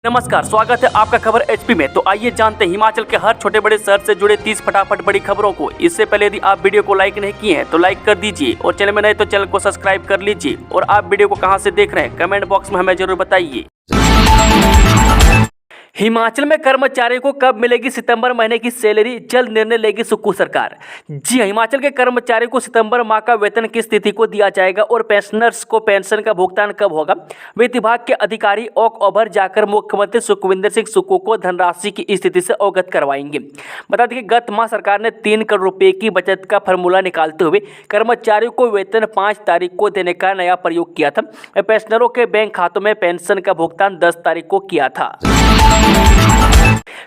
नमस्कार, स्वागत है आपका खबर एचपी में। तो आइए जानते हैं हिमाचल के हर छोटे बड़े शहर से जुड़े 30 फटाफट बड़ी खबरों को। इससे पहले यदि आप वीडियो को लाइक नहीं किए हैं तो लाइक कर दीजिए और चैनल में नए तो चैनल को सब्सक्राइब कर लीजिए। और आप वीडियो को कहां से देख रहे हैं कमेंट बॉक्स में हमें जरूर बताइए। हिमाचल में कर्मचारियों को कब मिलेगी सितंबर महीने की सैलरी, जल्द निर्णय लेगी सुक्खू सरकार। जी हिमाचल के कर्मचारियों को सितंबर माह का वेतन किस तिथि को दिया जाएगा और पेंशनर्स को पेंशन का भुगतान कब होगा, वित्त विभाग के अधिकारी ओक ओवर जाकर मुख्यमंत्री सुखविंदर सिंह सुक्खू को धनराशि की स्थिति से अवगत करवाएंगे। बता दें कि गत माह सरकार ने 3 करोड़ रुपए की बचत का फॉर्मूला निकालते हुए कर्मचारियों को वेतन 5 तारीख को देने का नया प्रयोग किया था। पेंशनरों के बैंक खातों में पेंशन का भुगतान 10 तारीख को किया था।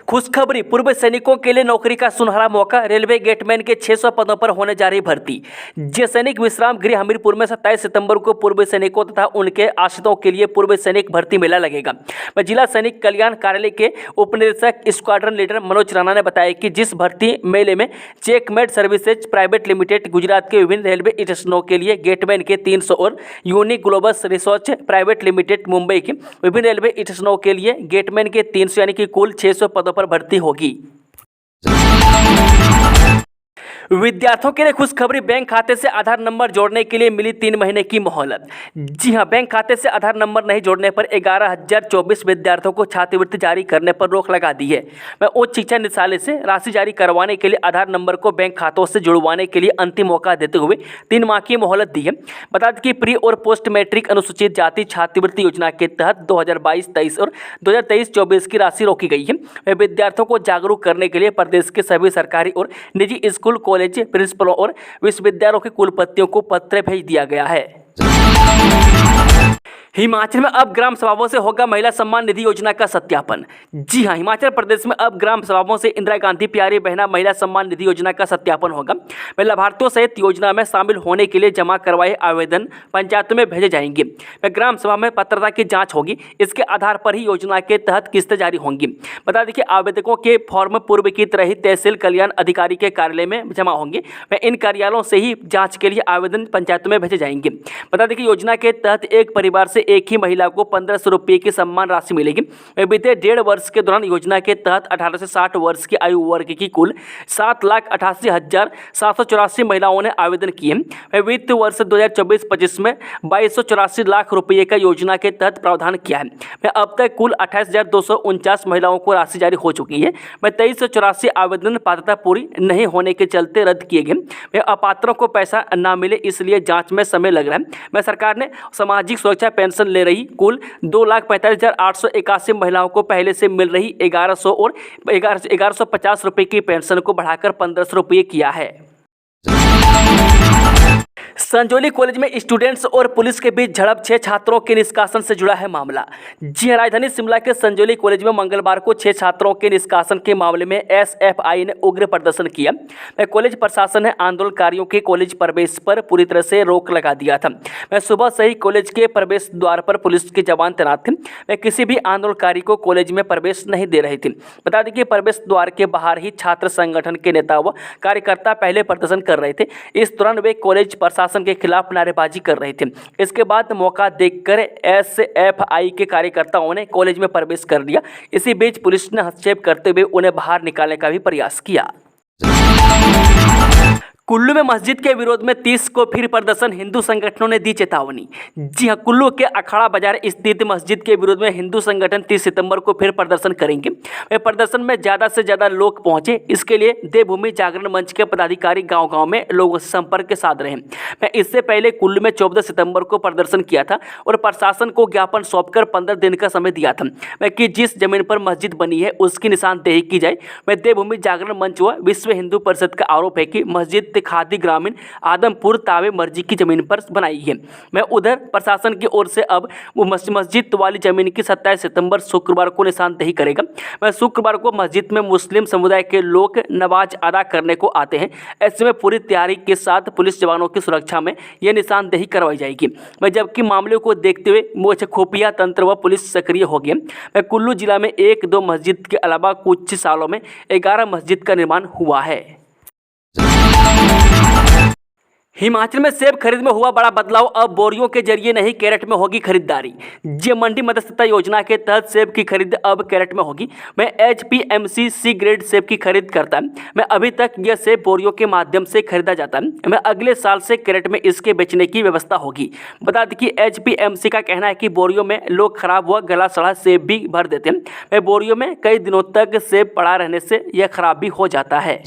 खुशखबरी, पूर्व सैनिकों के लिए नौकरी का सुनहरा मौका। रेलवे गेटमैन के 600 पदों पर होने जा रही भर्ती। जे सैनिक विश्राम गृह हमीरपुर में 27 सितंबर को पूर्व सैनिकों तथा उनके आश्रितों के लिए पूर्व सैनिक भर्ती मेला लगेगा। जिला सैनिक कल्याण कार्यालय के उपनिदेशक स्क्वाड्रन लीडर मनोज राणा ने बताया कि जिस भर्ती मेले में checkmate services private limited Gujarat के विभिन्न रेलवे स्टेशनों के लिए गेटमैन के 300 और unique global research private limited Mumbai के विभिन्न रेलवे स्टेशनों के लिए गेटमैन के 300 यानी कि कुल 600 पदों पर भर्ती होगी। विद्यार्थियों के लिए खुशखबरी, बैंक खाते से आधार नंबर जोड़ने के लिए मिली 3 महीने की मोहलत। जी हां, बैंक खाते से आधार नंबर नहीं जोड़ने पर 11,024 विद्यार्थियों को छात्रवृत्ति जारी करने पर रोक लगा दी है। उच्च शिक्षा निदेशालय से राशि जारी करवाने के लिए आधार नंबर को बैंक खातों से जुड़वाने के लिए अंतिम मौका देते हुए 3 माह की मोहलत दी है। बता दें कि प्री और पोस्ट मैट्रिक अनुसूचित जाति छात्रवृत्ति योजना के तहत 2022-23 और 2023-24 की राशि रोकी गई है। विद्यार्थियों को जागरूक करने के लिए प्रदेश के सभी सरकारी और निजी स्कूल, कॉलेज, प्रिंसिपलों और विश्वविद्यालयों के कुलपतियों को पत्र भेज दिया गया है। हिमाचल में अब ग्राम सभाओं से होगा महिला सम्मान निधि योजना का सत्यापन। जी हां, हिमाचल प्रदेश में अब ग्राम सभाओं से इंदिरा गांधी प्यारी बहना महिला सम्मान निधि योजना का सत्यापन होगा। लाभार्थियों सहित योजना में शामिल होने के लिए जमा करवाए आवेदन पंचायतों में भेजे जाएंगे। ग्राम सभा में पात्रता की जांच होगी। इसके आधार पर ही योजना के तहत किस्तें जारी होंगी। बता दें कि आवेदकों के फॉर्म पूर्व की तरह ही तहसील कल्याण अधिकारी के कार्यालय में जमा होंगे। इन कार्यालयों से ही जाँच के लिए आवेदन पंचायतों में भेजे जाएंगे। बता दें कि योजना के तहत एक परिवार से एक ही महिला को 1500 रुपये की सम्मान राशि मिलेगी। बीते 1.5 वर्ष के दौरान योजना के तहत 18 से 60 वर्ष की आयु वर्ग की कुल 7,88,784 महिलाओं ने आवेदन किए। वित्त वर्ष 2024-25 में 2284 लाख रुपये का योजना के तहत प्रावधान किया है। अब तक कुल 28,249 महिलाओं को राशि जारी हो चुकी है। 2384 आवेदन पात्रता पूरी नहीं होने के चलते रद्द किए गए। अपात्रों को पैसा न मिले इसलिए जाँच में समय लग रहा है। सरकार ने सामाजिक सुरक्षा पेंशन ले रही कुल 2,45,881 महिलाओं को पहले से मिल रही 1100 और 1150 रुपये की पेंशन को बढ़ाकर 1500 रुपये किया है। संजौली कॉलेज में स्टूडेंट्स और पुलिस के बीच झड़प, 6 छात्रों के निष्कासन से जुड़ा है मामला। जी हां, राजधानी शिमला के संजौली कॉलेज में मंगलवार को 6 छात्रों के निष्कासन के मामले में एसएफआई ने उग्र प्रदर्शन किया। कॉलेज प्रशासन ने आंदोलनकारियों के कॉलेज प्रवेश पर पूरी तरह से रोक लगा दिया था। सुबह से ही कॉलेज के प्रवेश द्वार पर पुलिस के जवान तैनात थे। किसी भी आंदोलनकारी को कॉलेज में प्रवेश नहीं दे रहे थे। बता दें कि प्रवेश द्वार के बाहर ही छात्र संगठन के नेता व कार्यकर्ता पहले प्रदर्शन कर रहे थे। इस दौरान वे कॉलेज प्रशासन के खिलाफ नारेबाजी कर रहे थे। इसके बाद मौका देखकर एसएफआई के कार्यकर्ताओं ने कॉलेज में प्रवेश कर लिया। इसी बीच पुलिस ने हस्तक्षेप करते हुए उन्हें बाहर निकालने का भी प्रयास किया। कुल्लू में मस्जिद के विरोध में 30 को फिर प्रदर्शन, हिंदू संगठनों ने दी चेतावनी। जी हां, कुल्लू के अखाड़ा बाजार स्थित मस्जिद के विरोध में हिंदू संगठन 30 सितंबर को फिर प्रदर्शन करेंगे। प्रदर्शन में ज़्यादा से ज़्यादा लोग पहुंचे। इसके लिए देवभूमि जागरण मंच के पदाधिकारी गांव-गांव में लोगों से संपर्क साध रहे हैं। इससे पहले कुल्लू में 14 सितंबर को प्रदर्शन किया था और प्रशासन को ज्ञापन सौंपकर 15 दिन का समय दिया था कि जिस जमीन पर मस्जिद बनी है उसकी निशानदेही की जाए। देवभूमि जागरण मंच व विश्व हिंदू परिषद का आरोप है कि मस्जिद खादी ग्रामीण आदमपुर तावे मर्जी की जमीन पर बनाई है। उधर प्रशासन की ओर से अब वो मस्जिद वाली जमीन की 27 सितंबर शुक्रवार को निशानदेही करेगा। शुक्रवार को मस्जिद में मुस्लिम समुदाय के लोग नमाज अदा करने को आते हैं। ऐसे में पूरी तैयारी के साथ पुलिस जवानों की सुरक्षा में यह निशानदेही करवाई जाएगी। जबकि मामले को देखते हुए खुफिया तंत्र व पुलिस सक्रिय हो गए। कुल्लू जिला में 1-2 मस्जिद के अलावा कुछ सालों में 11 मस्जिद का निर्माण हुआ है। हिमाचल में सेब खरीद में हुआ बड़ा बदलाव। अब बोरियों के जरिए नहीं कैरेट में होगी खरीदारी। जे मंडी मध्यस्थता योजना के तहत सेब की खरीद अब कैरेट में होगी। मैं HPMC सी ग्रेड सेब की खरीद करता है। मैं अभी तक यह सेब बोरियों के माध्यम से खरीदा जाता है। मैं अगले साल से कैरेट में इसके बेचने की व्यवस्था होगी। बता दें कि HPMC का कहना है कि बोरियों में लोग खराब व गला सड़ा सेब भी भर देते हैं। मैं बोरियों में कई दिनों तक सेब पड़ा रहने से यह खराब भी हो जाता है।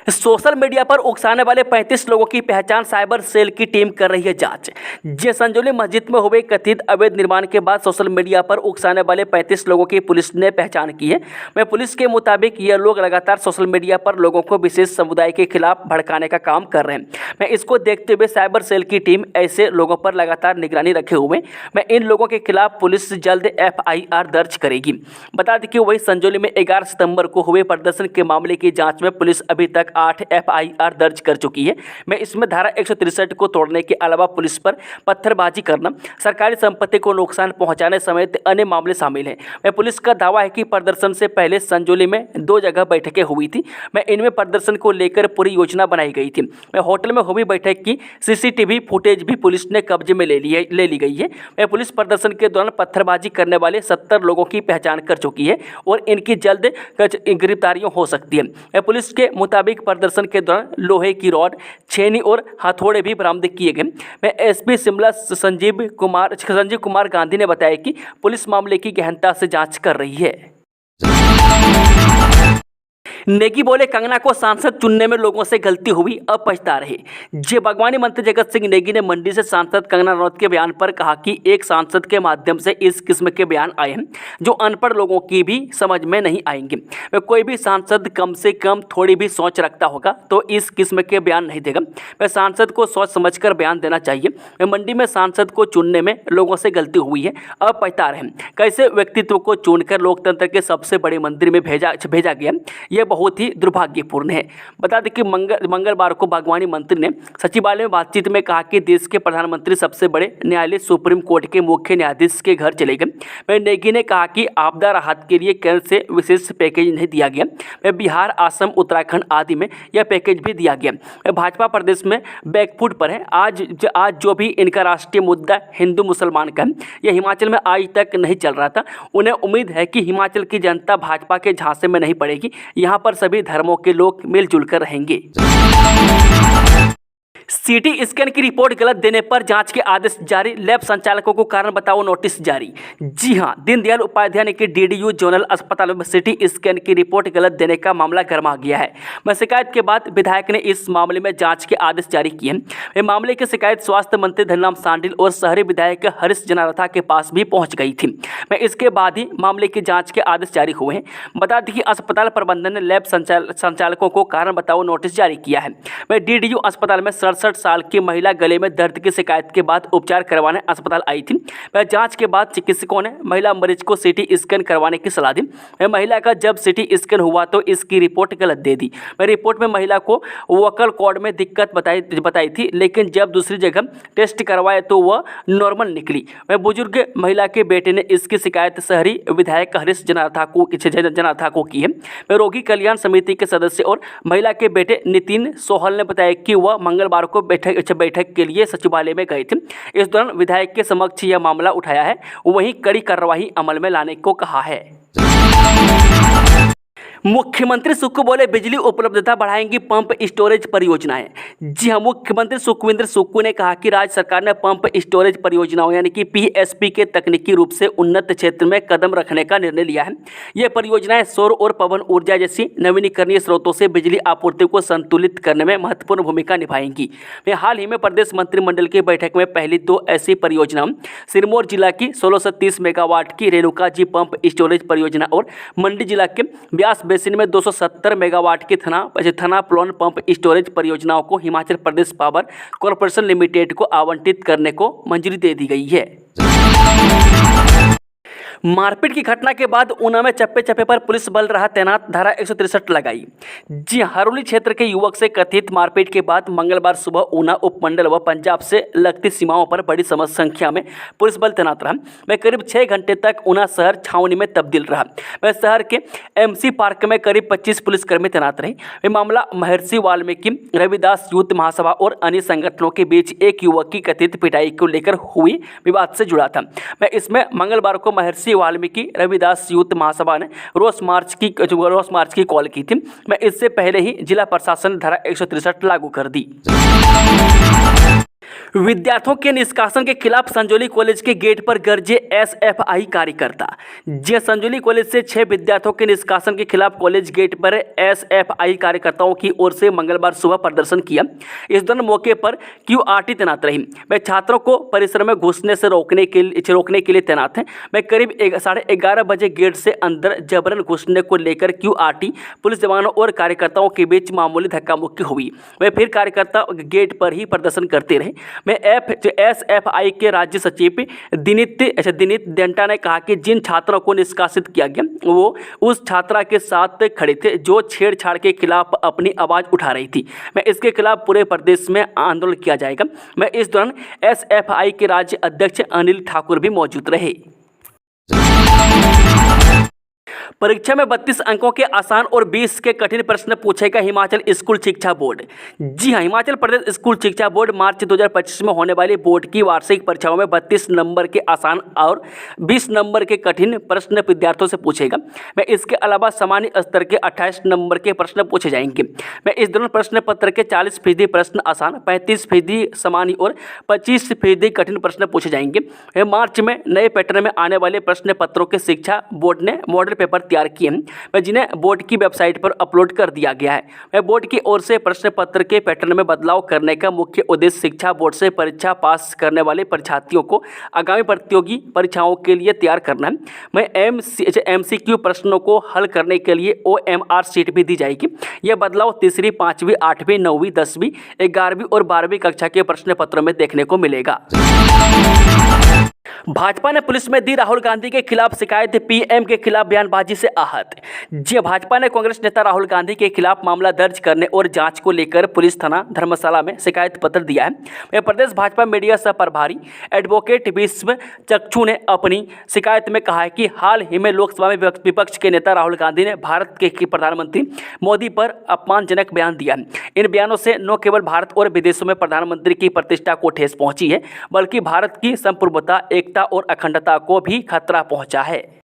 सोशल मीडिया पर उकसाने वाले 35 लोगों की पहचान साइबर सेल की टीम कर रही है जांच। जे संजौली मस्जिद में हुए कथित अवैध निर्माण के बाद सोशल मीडिया पर उकसाने वाले 35 लोगों की पुलिस ने पहचान की है। मैं पुलिस के मुताबिक ये लोग लगातार सोशल मीडिया पर लोगों को विशेष समुदाय के खिलाफ भड़काने का काम कर रहे हैं। मैं इसको देखते हुए साइबर सेल की टीम ऐसे लोगों पर लगातार निगरानी रखे हुए। मैं इन लोगों के खिलाफ पुलिस जल्द FIR दर्ज करेगी। बता दें कि वही संजौली में 11 सितंबर को हुए प्रदर्शन के मामले की जांच में पुलिस अभी तक 8 FIR दर्ज कर चुकी है। मैं इसमें धारा 163 को तोड़ने के अलावा पुलिस पर पत्थरबाजी करना, सरकारी संपत्ति को नुकसान पहुंचाने समेत अन्य मामले शामिल हैं। मैं पुलिस का दावा है कि प्रदर्शन से पहले संजौली में 2 जगह बैठकें हुई थी। मैं इनमें प्रदर्शन को लेकर पूरी योजना बनाई गई थी। मैं होटल में हुई बैठक की CCTV फुटेज भी पुलिस ने कब्जे में ले ली गई है। मैं पुलिस प्रदर्शन के दौरान पत्थरबाजी करने वाले 70 लोगों की पहचान कर चुकी है और इनकी जल्द गिरफ्तारियां हो सकती है। मैं पुलिस के मुताबिक प्रदर्शन के दौरान लोहे की रॉड, छेनी और हथौड़े भी बरामद किए गए। मैं SP शिमला संजीव कुमार गांधी ने बताया कि पुलिस मामले की गहनता से जांच कर रही है। नेगी बोले कंगना को सांसद चुनने में लोगों से गलती हुई, अब पछता रहे। जे बागवानी मंत्री जगत सिंह नेगी ने मंडी से सांसद कंगना रनौत के बयान पर कहा कि एक सांसद के माध्यम से इस किस्म के बयान आए हैं जो अनपढ़ लोगों की भी समझ में नहीं आएंगे। मैं कोई भी सांसद कम से कम थोड़ी भी सोच रखता होगा तो इस किस्म के बयान नहीं देगा। मैं सांसद को सोच समझकर बयान देना चाहिए। मैं मंडी में सांसद को चुनने में लोगों से गलती हुई है, अब पछता रहे। कैसे व्यक्तित्व को चुनकर लोकतंत्र के सबसे बड़े मंदिर में भेजा गया, यह बहुत ही दुर्भाग्यपूर्ण है। बता दें कि मंगलवार को बागवानी मंत्री ने सचिवालय में बातचीत में कहा कि देश के प्रधानमंत्री सबसे बड़े न्यायालय सुप्रीम कोर्ट के मुख्य न्यायाधीश के घर चले गए। मैं नेगी ने कहा कि आपदा राहत के लिए केंद्र से विशेष पैकेज नहीं दिया गया। मैं बिहार, असम, उत्तराखंड आदि में यह पैकेज भी दिया गया। मैं भाजपा प्रदेश में बैकफुट पर है। आज जो भी इनका राष्ट्रीय मुद्दा हिंदू मुसलमान का है, यह हिमाचल में आज तक नहीं चल रहा था। उन्हें उम्मीद है कि हिमाचल की जनता भाजपा के झांसे में नहीं पड़ेगी। यहाँ पर सभी धर्मों के लोग मिलजुल कर रहेंगे। CT स्कैन की रिपोर्ट गलत देने पर जांच के आदेश जारी, लैब संचालकों को कारण बताओ नोटिस जारी। जी हां, दीनदयाल उपाध्याय के DDU जोनल अस्पताल में CT स्कैन की रिपोर्ट गलत देने का मामला गर्मा गया है। मैं शिकायत के बाद विधायक ने इस मामले में जांच के आदेश जारी किए हैं। ये मामले की शिकायत स्वास्थ्य मंत्री धनराम शांडिल और शहरी विधायक हरीश जनारथा के पास भी पहुंच गई थी। मैं इसके बाद ही मामले की जाँच के आदेश जारी हुए हैं। बता दें कि अस्पताल प्रबंधन ने लैब संचालकों को कारण बताओ नोटिस जारी किया है। मैं DDU अस्पताल में 67 साल की महिला गले में दर्द की शिकायत के बाद उपचार करवाने अस्पताल आई थी। वह जांच के बाद चिकित्सकों ने महिला मरीज को CT स्कैन करवाने की सलाह दी। वह महिला का जब CT स्कैन हुआ तो इसकी रिपोर्ट गलत दे दी। वह रिपोर्ट में महिला को वोकल कॉर्ड में दिक्कत बताई थी, लेकिन जब दूसरी जगह टेस्ट करवाए तो वह नॉर्मल निकली। वह बुजुर्ग महिला के बेटे ने इसकी शिकायत शहरी विधायक हरीश जनारथा को की है। वह रोगी कल्याण समिति के सदस्य और महिला के बेटे नितिन सोहल ने बताया कि वह मंगलवार को बैठक के लिए सचिवालय में गए थे। इस दौरान विधायक के समक्ष यह मामला उठाया है, वहीं कड़ी कार्रवाई अमल में लाने को कहा है। मुख्यमंत्री सुक्खू बोले बिजली उपलब्धता बढ़ाएंगी पंप स्टोरेज परियोजनाएं। जी हां, मुख्यमंत्री सुखविंदर सुक्खू ने कहा कि राज्य सरकार ने पंप स्टोरेज परियोजनाओं यानी कि PSP के तकनीकी रूप से उन्नत क्षेत्र में कदम रखने का निर्णय लिया है। ये परियोजनाएं सौर और पवन ऊर्जा जैसी नवीनीकरणीय स्रोतों से बिजली आपूर्ति को संतुलित करने में महत्वपूर्ण भूमिका निभाएंगी। वे हाल ही में प्रदेश मंत्रिमंडल की बैठक में पहली 2 ऐसी परियोजनाओं सिरमौर जिला की 1630 मेगावाट की रेणुका जी पंप स्टोरेज परियोजना और मंडी जिला के ब्यास बेसिन में 270 मेगावाट की थना प्लोन पंप स्टोरेज परियोजनाओं को Himachal Pradesh power corporation limited को आवंटित करने को मंजूरी दे दी गई है। मारपीट की घटना के बाद ऊना में चप्पे चप्पे पर पुलिस बल रहा तैनात, धारा 163 लगाई। जी हरोली क्षेत्र के युवक से कथित मारपीट के बाद मंगलवार सुबह ऊना उपमंडल व पंजाब से लगती सीमाओं पर बड़ी संख्या में पुलिस बल तैनात रहा। वह करीब 6 घंटे तक ऊना शहर छावनी में तब्दील रहा। वह शहर के MC पार्क में करीब 25 पुलिसकर्मी तैनात रहे। वह मामला महर्षि वाल्मीकि रविदास यूथ महासभा और अन्य संगठनों के बीच एक युवक की कथित पिटाई को लेकर हुई विवाद से जुड़ा था। मैं इसमें मंगलवार को महर्षि वाल्मीकि रविदास यूथ महासभा ने रोष मार्च की कॉल की थी। मैं इससे पहले ही जिला प्रशासन ने धारा 163 लागू कर दी। विद्यार्थियों के निष्कासन के खिलाफ संजौली कॉलेज के गेट पर गरजे SFI कार्यकर्ता। जी संजौली कॉलेज से 6 विद्यार्थियों के निष्कासन के खिलाफ कॉलेज गेट पर SFI कार्यकर्ताओं की ओर से मंगलवार सुबह प्रदर्शन किया। इस दौरान मौके पर QRT तैनात रही। वे छात्रों को परिसर में घुसने से रोकने के लिए तैनात हैं। वे करीब 11:30 बजे गेट से अंदर जबरन घुसने को लेकर QRT पुलिस जवानों और कार्यकर्ताओं के बीच मामूली धक्का मुक्की हुई। वे फिर कार्यकर्ता गेट पर ही प्रदर्शन करते रहे। में SFI के राज्य सचिव दिनित देंटा ने कहा कि जिन छात्रों को निष्कासित किया गया वो उस छात्रा के साथ खड़े थे जो छेड़छाड़ के खिलाफ अपनी आवाज़ उठा रही थी। मैं इसके खिलाफ पूरे प्रदेश में आंदोलन किया जाएगा। मैं इस दौरान SFI के राज्य अध्यक्ष अनिल ठाकुर भी मौजूद रहे। परीक्षा में 32 अंकों के आसान और 20 के कठिन प्रश्न पूछेगा हिमाचल स्कूल शिक्षा बोर्ड। जी हां, हिमाचल प्रदेश स्कूल शिक्षा बोर्ड मार्च 2025 में होने वाली बोर्ड की वार्षिक परीक्षाओं में 32 नंबर के आसान और 20 नंबर के कठिन प्रश्न विद्यार्थियों से पूछेगा। मैं इसके अलावा सामान्य स्तर के 28 नंबर के प्रश्न पूछे जाएंगे। मैं इस दौरान प्रश्न पत्र के 40% प्रश्न आसान, 35% सामान्य और 25% कठिन प्रश्न पूछे जाएंगे। मार्च में नए पैटर्न में आने वाले प्रश्न पत्रों के शिक्षा बोर्ड ने मॉडल पेपर तैयार किए हैं, जिन्हें बोर्ड की वेबसाइट पर अपलोड कर दिया गया है। बोर्ड की ओर से प्रश्न पत्र के पैटर्न में बदलाव करने का मुख्य उद्देश्य शिक्षा बोर्ड से परीक्षा पास करने वाले परीक्षार्थियों को आगामी प्रतियोगी परीक्षाओं के लिए तैयार करना है। मैं MCQ प्रश्नों को हल करने के लिए OMR शीट भी दी जाएगी। यह बदलाव 3री, 5वीं, 8वीं, 9वीं, 10वीं, 11वीं और 12वीं कक्षा के प्रश्न पत्रों में देखने को मिलेगा। भाजपा ने पुलिस में दी राहुल गांधी के खिलाफ शिकायत, PM के खिलाफ बयानबाजी से आहत। जी भाजपा ने कांग्रेस नेता राहुल गांधी के खिलाफ मामला दर्ज करने और जांच को लेकर पुलिस थाना धर्मशाला में शिकायत पत्र दिया है। वह प्रदेश भाजपा मीडिया सह प्रभारी एडवोकेट विश्व चक्षु ने अपनी शिकायत में कहा है कि हाल ही में लोकसभा में विपक्ष के नेता राहुल गांधी ने भारत के प्रधानमंत्री मोदी पर अपमानजनक बयान दिया है। इन बयानों से न केवल भारत और विदेशों में प्रधानमंत्री की प्रतिष्ठा को ठेस पहुंची है, बल्कि भारत की संप्रभुता, एकता और अखंडता को भी खतरा पहुंचा है।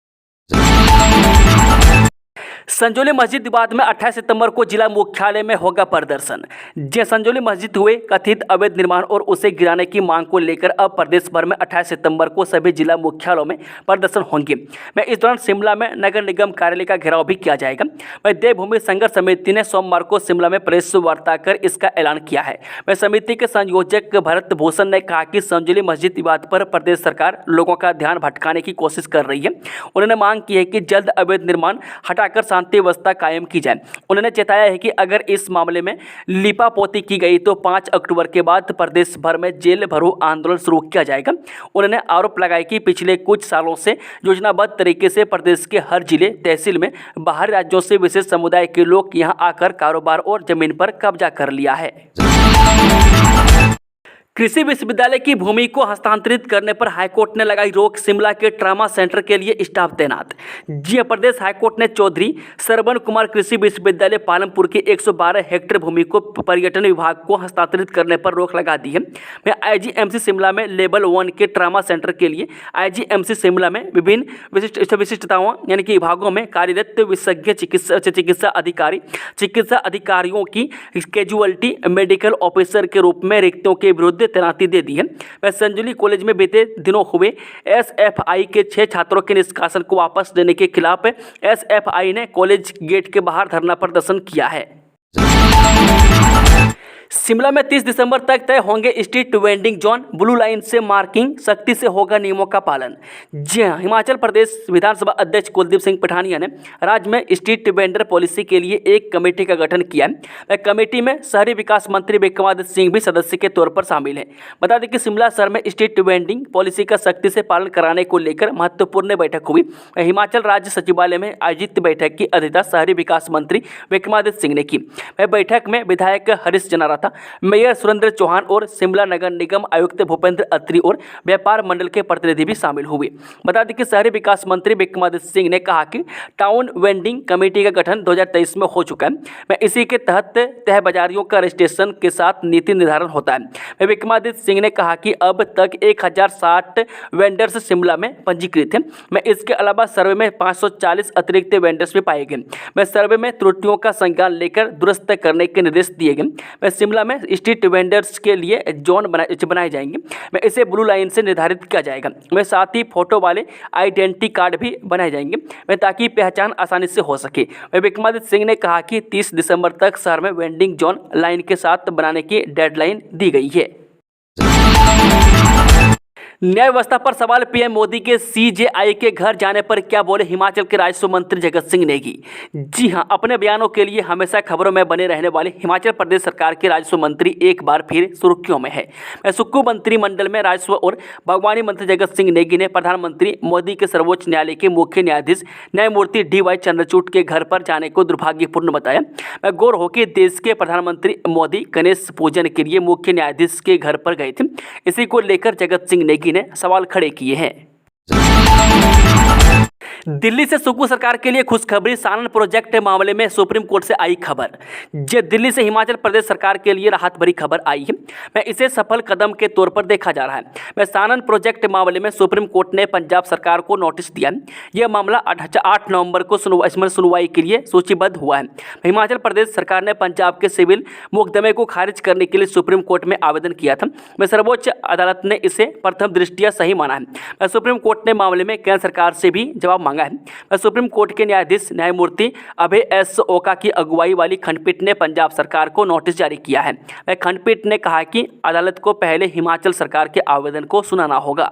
संजौली मस्जिद विवाद में 28 सितंबर को जिला मुख्यालय में होगा प्रदर्शन। जी संजौली मस्जिद हुए कथित अवैध निर्माण और उसे गिराने की मांग को लेकर अब प्रदेश भर में 28 सितंबर को सभी जिला मुख्यालयों में प्रदर्शन होंगे। मैं इस दौरान शिमला में नगर निगम कार्यालय का घेराव भी किया जाएगा। वह देवभूमि संघर्ष समिति ने सोमवार को शिमला में प्रेस वार्ता कर इसका ऐलान किया है। वह समिति के संयोजक भरत भूषण ने कहा कि संजौली मस्जिद विवाद पर प्रदेश सरकार लोगों का ध्यान भटकाने की कोशिश कर रही है। उन्होंने मांग की है कि जल्द अवैध निर्माण हटाकर शांति व्यवस्था कायम की जाए। उन्होंने चेताया है कि अगर इस मामले में लिपापोती की गई तो 5 अक्टूबर के बाद प्रदेश भर में जेल भरो आंदोलन शुरू किया जाएगा। उन्होंने आरोप लगाया कि पिछले कुछ सालों से योजनाबद्ध तरीके से प्रदेश के हर जिले, तहसील में बाहरी राज्यों से विशेष समुदाय के लोग यहां आकर कारोबार और जमीन पर कब्जा कर लिया है। कृषि विश्वविद्यालय की भूमि को हस्तांतरित करने पर हाईकोर्ट ने लगाई रोक, शिमला के ट्रामा सेंटर के लिए स्टाफ तैनात। जी प्रदेश हाईकोर्ट ने चौधरी सरवन कुमार कृषि विश्वविद्यालय पालमपुर की 112 हेक्टेयर भूमि को पर्यटन विभाग को हस्तांतरित करने पर रोक लगा दी है। मैं IGMC शिमला में लेवल 1 के ट्रामा सेंटर के लिए IGMC शिमला में विभिन्न विशिष्टताओं यानी कि विभागों में कार्यरत विशेषज्ञ चिकित्सा अधिकारियों की कैजुअल्टी मेडिकल ऑफिसर के रूप में रिक्तों के विरुद्ध तैनाती दे दी है। वह संजौली कॉलेज में बीते दिनों हुए SFI के 6 छात्रों के निष्कासन को वापस लेने के खिलाफ SFI ने कॉलेज गेट के बाहर धरना प्रदर्शन किया है। शिमला में 30 दिसंबर तक तय होंगे street vending zone, blue line से मार्किंग, सख्ती से होगा नियमों का पालन। जी हां, हिमाचल प्रदेश विधानसभा अध्यक्ष कुलदीप सिंह पठानिया ने राज्य में स्ट्रीट वेंडर पॉलिसी के लिए एक कमेटी का गठन किया है। कमेटी में शहरी विकास मंत्री विक्रमादित्य सिंह भी सदस्य के तौर पर शामिल हैं। बता दें कि शिमला शहर में स्ट्रीट वेंडिंग पॉलिसी का सख्ती से पालन कराने को लेकर महत्वपूर्ण बैठक हुई। हिमाचल राज्य सचिवालय में आयोजित बैठक की अध्यक्षता शहरी विकास मंत्री विक्रमादित्य सिंह ने की। बैठक में विधायक हरीश जनारा था, मेयर सुरेंद्र चौहान और शिमला नगर निगम आयुक्त भूपेंद्र अत्री और व्यापार मंडल के प्रतिनिधि भी शामिल हुए। बता दें कि शहरी विकास मंत्री विक्रमादित्य सिंह ने कहा कि टाउन वेंडिंग कमेटी का गठन 2023 में हो चुका है। इसी के तहत तय बाजारियों का रजिस्ट्रेशन के साथ नीति निर्धारण होता है। विक्रमादित्य सिंह ने कहा कि अब तक 1060 वेंडर्स शिमला में पंजीकृत हैं। इसके अलावा सर्वे में 540 अतिरिक्त वेंडर्स भी पाए गए। सर्वे में त्रुटियों का संज्ञान लेकर दुरुस्त करने के निर्देश दिए गए। शिमला में स्ट्रीट वेंडर्स के लिए जोन बनाए जाएंगे। इसे ब्लू लाइन से निर्धारित किया जाएगा। साथ ही फोटो वाले आइडेंटिटी कार्ड भी बनाए जाएंगे ताकि पहचान आसानी से हो सके। विक्रमादित्य सिंह ने कहा कि 30 दिसंबर तक शहर में वेंडिंग जोन लाइन के साथ बनाने की डेडलाइन दी गई है। न्याय व्यवस्था पर सवाल, पीएम मोदी के सीजेआई के घर जाने पर क्या बोले हिमाचल के राजस्व मंत्री जगत सिंह नेगी। जी हां, अपने बयानों के लिए हमेशा खबरों में बने रहने वाले हिमाचल प्रदेश सरकार के राजस्व मंत्री एक बार फिर सुर्खियों में है। सुक्खू मंत्रिमंडल में राजस्व और बागवानी मंत्री जगत सिंह नेगी ने प्रधानमंत्री मोदी के सर्वोच्च न्यायालय के मुख्य न्यायाधीश न्यायमूर्ति DY चंद्रचूड़ के घर पर जाने को दुर्भाग्यपूर्ण बताया। गौर हो कि देश के प्रधानमंत्री मोदी गणेश पूजन के लिए मुख्य न्यायाधीश के घर पर गए थे। इसी को लेकर जगत सिंह नेगी ने सवाल खड़े किए हैं। दिल्ली से सुक्खू सरकार के लिए खुशखबरी, सानन प्रोजेक्ट मामले में सुप्रीम कोर्ट से आई खबर। दिल्ली से हिमाचल प्रदेश सरकार के लिए राहत भरी खबर आई है। इसे सफल कदम के तौर पर देखा जा रहा है। सानन प्रोजेक्ट मामले में सुप्रीम कोर्ट ने पंजाब सरकार को नोटिस दिया। यह मामला 8 नवंबर को सुनवाई के लिए सूचीबद्ध हुआ है। हिमाचल प्रदेश सरकार ने पंजाब के सिविल मुकदमे को खारिज करने के लिए सुप्रीम कोर्ट में आवेदन किया था। सर्वोच्च अदालत ने इसे प्रथम दृष्टया सही माना है। सुप्रीम कोर्ट ने मामले में केंद्र सरकार से भी जवाब मांगा है। सुप्रीम कोर्ट के न्यायाधीश न्यायमूर्ति अभय S ओका की अगुवाई वाली खंडपीठ ने पंजाब सरकार को नोटिस जारी किया है। खंडपीठ ने कहा कि अदालत को पहले हिमाचल सरकार के आवेदन को सुनाना होगा।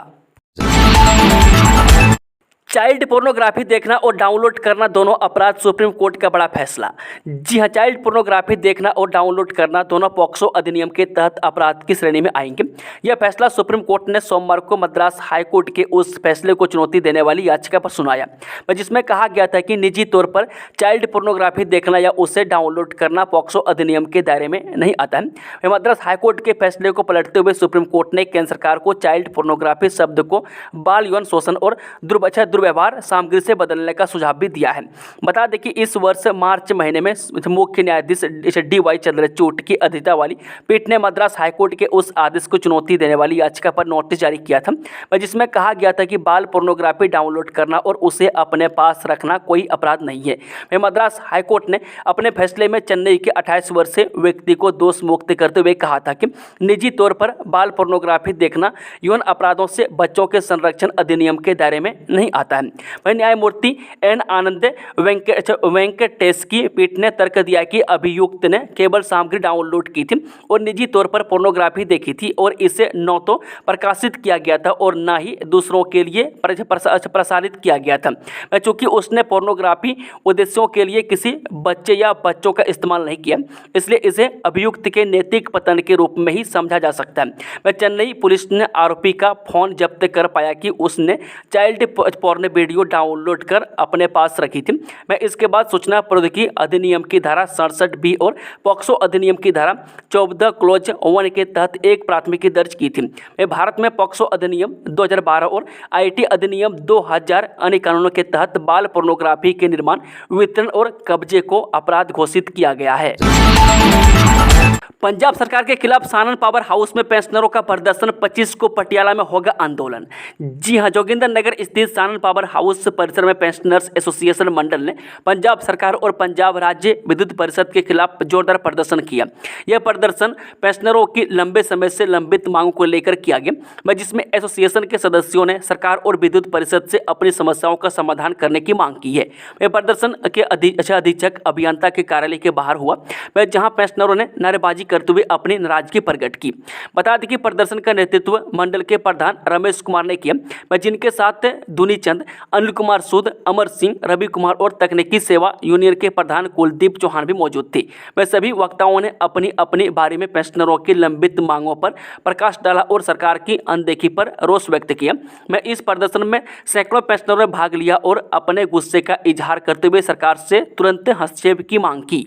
चाइल्ड पोर्नोग्राफी देखना और डाउनलोड करना दोनों अपराध, सुप्रीम कोर्ट का बड़ा फैसला। जी हां, चाइल्ड पोर्नोग्राफी देखना और डाउनलोड करना दोनों पॉक्सो अधिनियम के तहत अपराध की श्रेणी में आएंगे। यह फैसला सुप्रीम कोर्ट ने सोमवार को मद्रास हाई कोर्ट के उस फैसले को चुनौती देने वाली याचिका पर सुनाया, जिसमें कहा गया था कि निजी तौर पर चाइल्ड पोर्नोग्राफी देखना या उसे डाउनलोड करना पॉक्सो अधिनियम के दायरे में नहीं आता है। मद्रास हाईकोर्ट के फैसले को पलटते हुए सुप्रीम कोर्ट ने केंद्र सरकार को चाइल्ड पोर्नोग्राफी शब्द को बाल यौन शोषण और दुर्व्यवहार सामग्री से बदलने का सुझाव भी दिया है। बता दें कि इस वर्ष मार्च महीने में मुख्य न्यायाधीश DY चंद्रचूड़ की अध्यक्षता वाली पीठ ने मद्रास हाईकोर्ट के उस आदेश को चुनौती देने वाली याचिका पर नोटिस जारी किया था, जिसमें कहा गया था कि बाल पोर्नोग्राफी डाउनलोड करना और उसे अपने पास रखना कोई अपराध नहीं है। मद्रास हाईकोर्ट ने अपने फैसले में चेन्नई के 28 वर्षीय व्यक्ति को दोष मुक्त करते हुए कहा था कि निजी तौर पर बाल पोर्नोग्राफी देखना यौन अपराधों से बच्चों के संरक्षण अधिनियम के दायरे में नहीं आता है। वहीं न्यायमूर्ति N आनंद वेंकटेश की पीठ ने तर्क दिया कि अभियुक्त ने केवल सामग्री डाउनलोड की थी और निजी तौर पर पोर्नोग्राफी देखी थी और इसे न तो प्रकाशित किया गया था और न ही दूसरों के लिए प्रसारित किया गया था। चूंकि उसने पोर्नोग्राफी उद्देश्यों के लिए किसी बच्चे या बच्चों का इस्तेमाल नहीं किया, इसलिए इसे अभियुक्त के नैतिक पतन के रूप में ही समझा जा सकता है। चेन्नई पुलिस ने आरोपी का फोन जब्त कर पाया कि उसने चाइल्ड पोर्न वीडियो डाउनलोड कर अपने पास रखी थी। इसके बाद सूचना प्रौद्योगिकी अधिनियम की धारा 67B और पॉक्सो अधिनियम की धारा 14 क्लोज 1 के तहत एक प्राथमिकी दर्ज की थी। भारत में पॉक्सो अधिनियम 2012 और IT अधिनियम 2000 अन्य कानूनों के तहत बाल पोर्नोग्राफी के निर्माण, वितरण और कब्जे को अपराध घोषित किया गया है। पंजाब सरकार के खिलाफ सानन पावर हाउस में पेंशनरों का प्रदर्शन, 25 को पटियाला में होगा आंदोलन। जी हां, जोगिंदरनगर स्थित सानन पावर हाउस परिसर में पेंशनर्स एसोसिएशन मंडल ने पंजाब सरकार और पंजाब राज्य विद्युत परिषद के खिलाफ जोरदार प्रदर्शन किया। यह प्रदर्शन पेंशनरों की लंबे समय से लंबित मांगों को लेकर किया गया, जिसमें एसोसिएशन के सदस्यों ने सरकार और विद्युत परिषद से अपनी समस्याओं का समाधान करने की मांग की है। यह प्रदर्शन के अधीक्षक अभियंता के कार्यालय के बाहर हुआ, जहां पेंशनरों ने नारेबाजी नारेबाजी करते हुए अपनी नाराजगी प्रकट की। बता दें कि प्रदर्शन का नेतृत्व मंडल के प्रधान रमेश कुमार ने किया, जिनके साथ दुनी चंद, अनिल कुमार सूद, अमर सिंह, रवि कुमार और तकनीकी सेवा यूनियन के प्रधान कुलदीप चौहान भी मौजूद थे। वह सभी वक्ताओं ने अपनी अपनी बारे में पेंशनरों की लंबित मांगों पर प्रकाश डाला और सरकार की अनदेखी पर रोष व्यक्त किया। मैं इस प्रदर्शन में सैकड़ों पेंशनरों ने भाग लिया और अपने गुस्से का इजहार करते हुए सरकार से तुरंत हस्तक्षेप की मांग की।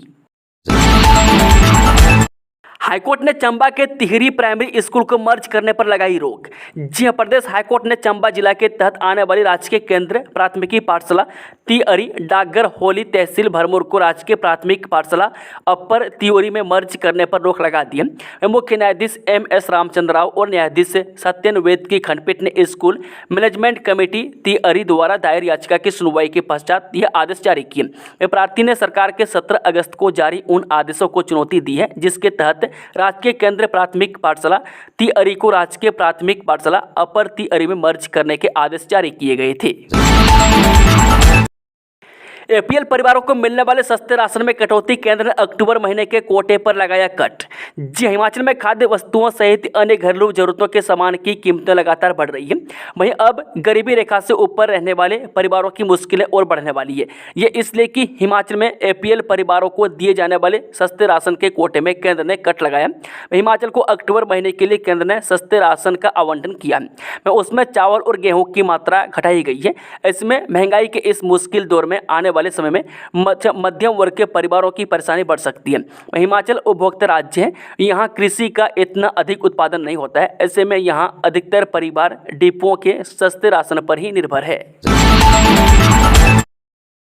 हाईकोर्ट ने चंबा के तिहरी प्राइमरी स्कूल को मर्ज करने पर लगाई रोक। जी हां, प्रदेश हाईकोर्ट ने चंबा जिला के तहत आने वाली राजकीय केंद्र प्राथमिकी पाठशाला तिहरी डाकघर होली तहसील भरमौर को राजकीय प्राथमिक पाठशाला अपर तिहरी में मर्ज करने पर रोक लगा दी है। मुख्य न्यायाधीश MS रामचंद्र राव और न्यायाधीश सत्यन वेद की खंडपीठ ने स्कूल मैनेजमेंट कमेटी तिहरी द्वारा दायर याचिका की सुनवाई के पश्चात यह आदेश जारी किए। प्रार्थी ने सरकार के 17 अगस्त को जारी उन आदेशों को चुनौती दी है जिसके तहत राजकीय केंद्र प्राथमिक पाठशाला तिहरी को राजकीय प्राथमिक पाठशाला अपर तिहरी में मर्ज करने के आदेश जारी किए गए थे। APL परिवारों को मिलने वाले सस्ते राशन में कटौती, केंद्र ने अक्टूबर महीने के कोटे पर लगाया कट। जी, हिमाचल में खाद्य वस्तुओं सहित अन्य घरेलू जरूरतों के सामान की कीमतें लगातार बढ़ रही है। वहीं अब गरीबी रेखा से ऊपर रहने वाले परिवारों की मुश्किलें और बढ़ने वाली है। ये इसलिए कि हिमाचल में APL परिवारों को दिए जाने वाले सस्ते राशन के कोटे में केंद्र ने कट लगाया। हिमाचल को अक्टूबर महीने के लिए केंद्र ने सस्ते राशन का आवंटन किया है। उसमें चावल और गेहूँ की मात्रा घटाई गई है। इसमें महंगाई के इस मुश्किल दौर में आने वाले समय में मध्यम वर्ग के परिवारों की परेशानी बढ़ सकती है। हिमाचल उपभोक्ता राज्य है, यहाँ कृषि का इतना अधिक उत्पादन नहीं होता है। ऐसे में यहाँ अधिकतर परिवार डिपोओं के सस्ते राशन पर ही निर्भर है।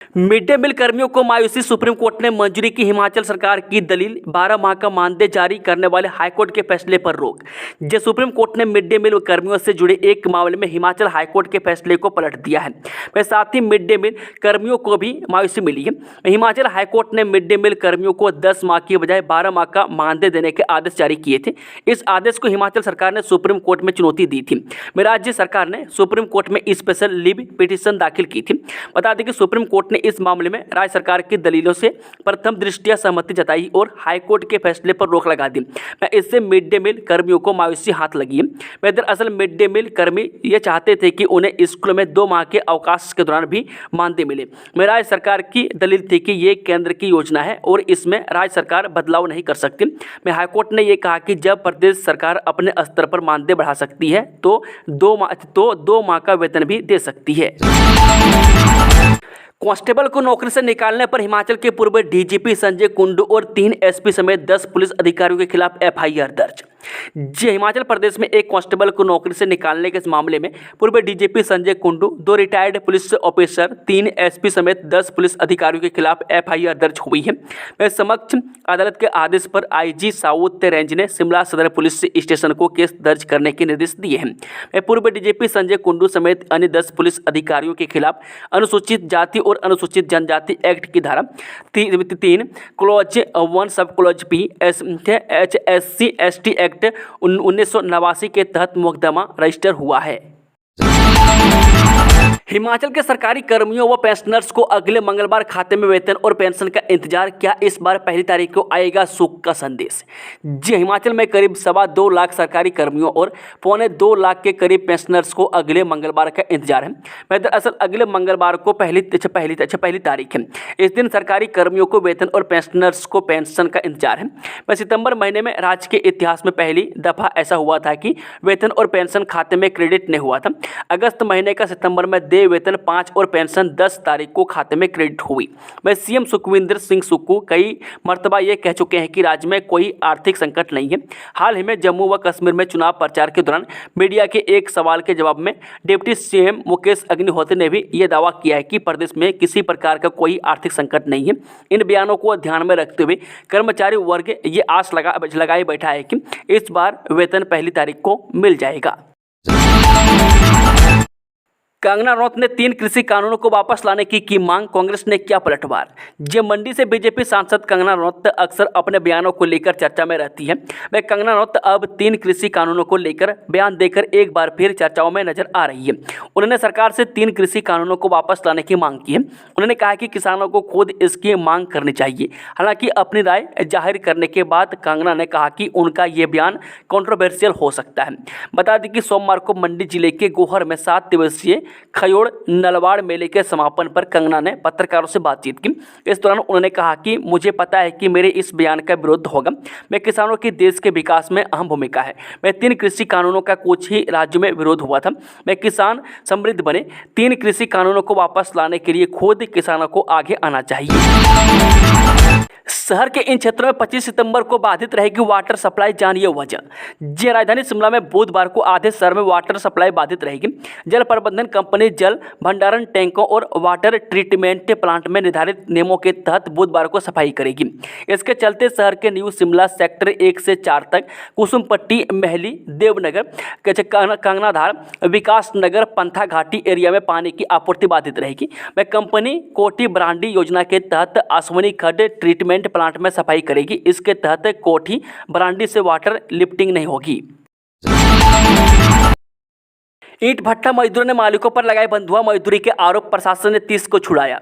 मिड डे मील कर्मियों को मायूसी, सुप्रीम कोर्ट ने मंजूरी की हिमाचल सरकार की दलील, 12 माह का मानदेय जारी करने वाले हाईकोर्ट के फैसले पर रोक। जो सुप्रीम कोर्ट ने मिड डे मील कर्मियों से जुड़े एक मामले में हिमाचल हाईकोर्ट के फैसले को पलट दिया है। वह साथ ही मिड डे मील कर्मियों को भी मायूसी मिली है। हिमाचल हाईकोर्ट ने मिड डे मील कर्मियों को 10 माह की बजाय 12 माह का मानदेय देने के आदेश जारी किए थे। इस आदेश को हिमाचल सरकार ने सुप्रीम कोर्ट में चुनौती दी थी। राज्य सरकार ने सुप्रीम कोर्ट में स्पेशल लीव पिटीशन दाखिल की थी। बता दें कि सुप्रीम कोर्ट ने इस मामले में राज्य सरकार की दलीलों से प्रथम दृष्टया सहमति जताई और हाईकोर्ट के फैसले पर रोक लगा दी। इससे मिड डे मील कर्मियों को मायूसी हाथ लगी है। दरअसल मिड डे मील कर्मी ये चाहते थे कि उन्हें स्कूल में 2 माह के अवकाश के दौरान भी मानदेय मिले। राज्य सरकार की दलील थी कि ये केंद्र की योजना है और इसमें राज्य सरकार बदलाव नहीं कर सकती। हाईकोर्ट ने यह कहा कि जब प्रदेश सरकार अपने स्तर पर मानदेय बढ़ा सकती है तो 2 माह का वेतन भी दे सकती है। कांस्टेबल को नौकरी से निकालने पर हिमाचल के पूर्व DGP संजय कुंडू और 3 SP समेत 10 पुलिस अधिकारियों के खिलाफ FIR दर्ज। जी, हिमाचल प्रदेश में एक कांस्टेबल को नौकरी से निकालने के इस मामले में पूर्व DGP Sanjay Kundu, 2 retired police officer, 3 SP समेत 10 पुलिस अधिकारियों के खिलाफ FIR दर्ज हुई है। वह समक्ष अदालत के आदेश पर IG साउथ रेंज ने शिमला सदर पुलिस स्टेशन को केस दर्ज करने के निर्देश दिए हैं। पूर्व DGP संजय कुंडू समेत अन्य 10 पुलिस अधिकारियों के खिलाफ अनुसूचित जाति और अनुसूचित जनजाति एक्ट की धारा 3 clause 1 sub clause P HSC ST act 1989 के तहत मुकदमा रजिस्टर हुआ है। हिमाचल के सरकारी कर्मियों व पेंशनर्स को अगले मंगलवार खाते में वेतन और पेंशन का इंतजार। क्या इस बार 1 तारीख को आएगा सुख का संदेश? जी, हिमाचल में करीब 2.25 लाख सरकारी कर्मियों और 2.25 लाख के करीब पेंशनर्स को अगले मंगलवार का इंतजार है। दरअसल अगले मंगलवार को पहली तारीख है। इस दिन सरकारी कर्मियों को वेतन और पेंशनर्स को पेंशन का इंतजार है। सितंबर महीने में राज्य के इतिहास में पहली दफा ऐसा हुआ था कि वेतन और पेंशन खाते में क्रेडिट नहीं हुआ था। अगस्त महीने का सितंबर में वेतन 5 और पेंशन 10 तारीख को खाते में क्रेडिट हुई। CM सुखविंदर सिंह सुक्खू कई मर्तबा ये कह चुके हैं कि राज्य में कोई आर्थिक संकट नहीं है। हाल ही में जम्मू व कश्मीर में चुनाव प्रचार के दौरान मीडिया के एक सवाल के जवाब में डिप्टी CM मुकेश अग्निहोत्री ने भी ये दावा किया है कि प्रदेश में किसी प्रकार का कोई आर्थिक संकट नहीं है। इन बयानों को ध्यान में रखते हुए कर्मचारी वर्ग ये आस लगाए बैठा है कि इस बार वेतन 1 तारीख को मिल जाएगा। कंगना रनौत ने 3 कृषि कानूनों को वापस लाने की मांग, कांग्रेस ने किया पलटवार। जे मंडी से बीजेपी सांसद कंगना रनौत अक्सर अपने बयानों को लेकर चर्चा में रहती है। वह कंगना रनौत अब 3 कृषि कानूनों को लेकर बयान देकर एक बार फिर चर्चाओं में नजर आ रही है। उन्होंने सरकार से 3 कृषि कानूनों को वापस लाने की मांग की है। उन्होंने कहा कि किसानों को खुद इसकी मांग करनी चाहिए। हालांकि अपनी राय जाहिर करने के बाद कंगना ने कहा कि उनका ये बयान कंट्रोवर्शियल हो सकता है। बता दें कि सोमवार को मंडी जिले के गोहर में 7 दिवसीय खयोड़ नलवाड़ मेले के समापन पर कंगना ने पत्रकारों से बातचीत की। इस दौरान उन्होंने कहा कि मुझे पता है कि मेरे इस बयान का विरोध होगा। मैं किसानों की देश के विकास में अहम भूमिका है। मैं 3 कृषि कानूनों का कुछ ही राज्यों में विरोध हुआ था। मैं किसान समृद्ध बने। 3 कृषि कानूनों को वापस लाने के लिए खुद किसानों को आगे आना चाहिए। शहर के इन क्षेत्रों में 25 सितंबर को बाधित रहेगी वाटर सप्लाई, जानिए वजह। जी, राजधानी शिमला में बुधवार को आधे शहर में वाटर सप्लाई बाधित रहेगी। जल प्रबंधन कंपनी जल भंडारण टैंकों और वाटर ट्रीटमेंट प्लांट में निर्धारित नियमों के तहत बुधवार को सफाई करेगी। इसके चलते शहर के न्यू शिमला सेक्टर 1 से 4 तक कुसुमपट्टी, महली, देवनगर, कंगनाधार, विकास नगर, पंथा घाटी एरिया में पानी की आपूर्ति बाधित रहेगी। वह कंपनी कोठी ब्रांडी योजना के तहत आसवनी खड्ड ट्रीटमेंट प्लांट में सफाई करेगी। इसके तहत कोठी ब्रांडी से वाटर लिफ्टिंग नहीं होगी। ईंट भट्टा मजदूरों ने मालिकों पर लगाए बंधुआ मजदूरी के आरोप, प्रशासन ने 30 को छुड़ाया।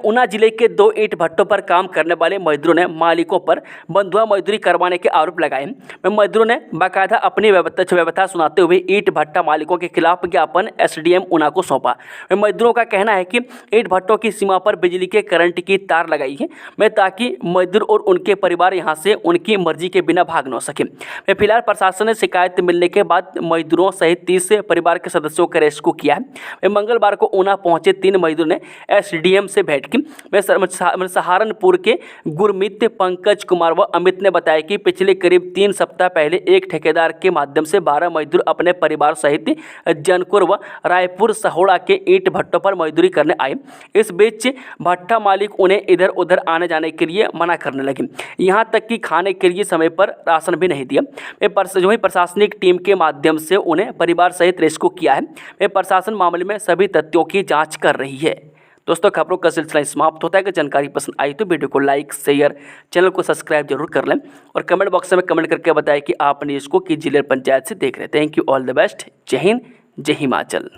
ऊना जिले के 2 ईंट भट्टों पर काम करने वाले मजदूरों ने मालिकों पर बंधुआ मजदूरी करवाने के आरोप लगाए। मजदूरों ने बाकायदा अपनी व्यवस्था सुनाते हुए ईंट भट्टा मालिकों के खिलाफ ज्ञापन एसडीएम ऊना को सौंपा। मजदूरों का कहना है कि ईंट भट्टों की सीमा पर बिजली के करंट की तार लगाई है ताकि मजदूर और उनके परिवार यहाँ से उनकी मर्जी के बिना भाग न सके। फिलहाल प्रशासन ने शिकायत मिलने के बाद मजदूरों सहित 30 परिवार के सदस्यों का रेस्क्यू किया है। मंगलवार को ऊना पहुंचे 3 मजदूर ने एसडीएम से भेंट की। सहारनपुर के गुरमीत, पंकज कुमार व अमित ने बताया कि पिछले करीब 3 सप्ताह पहले एक ठेकेदार के माध्यम से 12 मजदूर अपने परिवार सहित जनकुर व रायपुर सहोड़ा के ईंट भट्टों पर मजदूरी करने आए। इस बीच भट्टा मालिक उन्हें इधर उधर आने जाने के लिए मना करने लगे, यहाँ तक कि खाने के लिए समय पर राशन भी नहीं दिया। प्रशासनिक टीम के माध्यम से उन्हें परिवार सहित रेस्क्यू किया है। प्रशासन मामले में सभी तथ्यों की जांच कर रही है। दोस्तों, खबरों का सिलसिला समाप्त होता है। अगर जानकारी पसंद आई तो वीडियो को लाइक, शेयर, चैनल को सब्सक्राइब जरूर कर लें और कमेंट बॉक्स में कमेंट करके बताएं कि आपने इसको किस जिले पंचायत से देख रहे हैं। Thank you, all the best. जय हिंद, जय हिमाचल।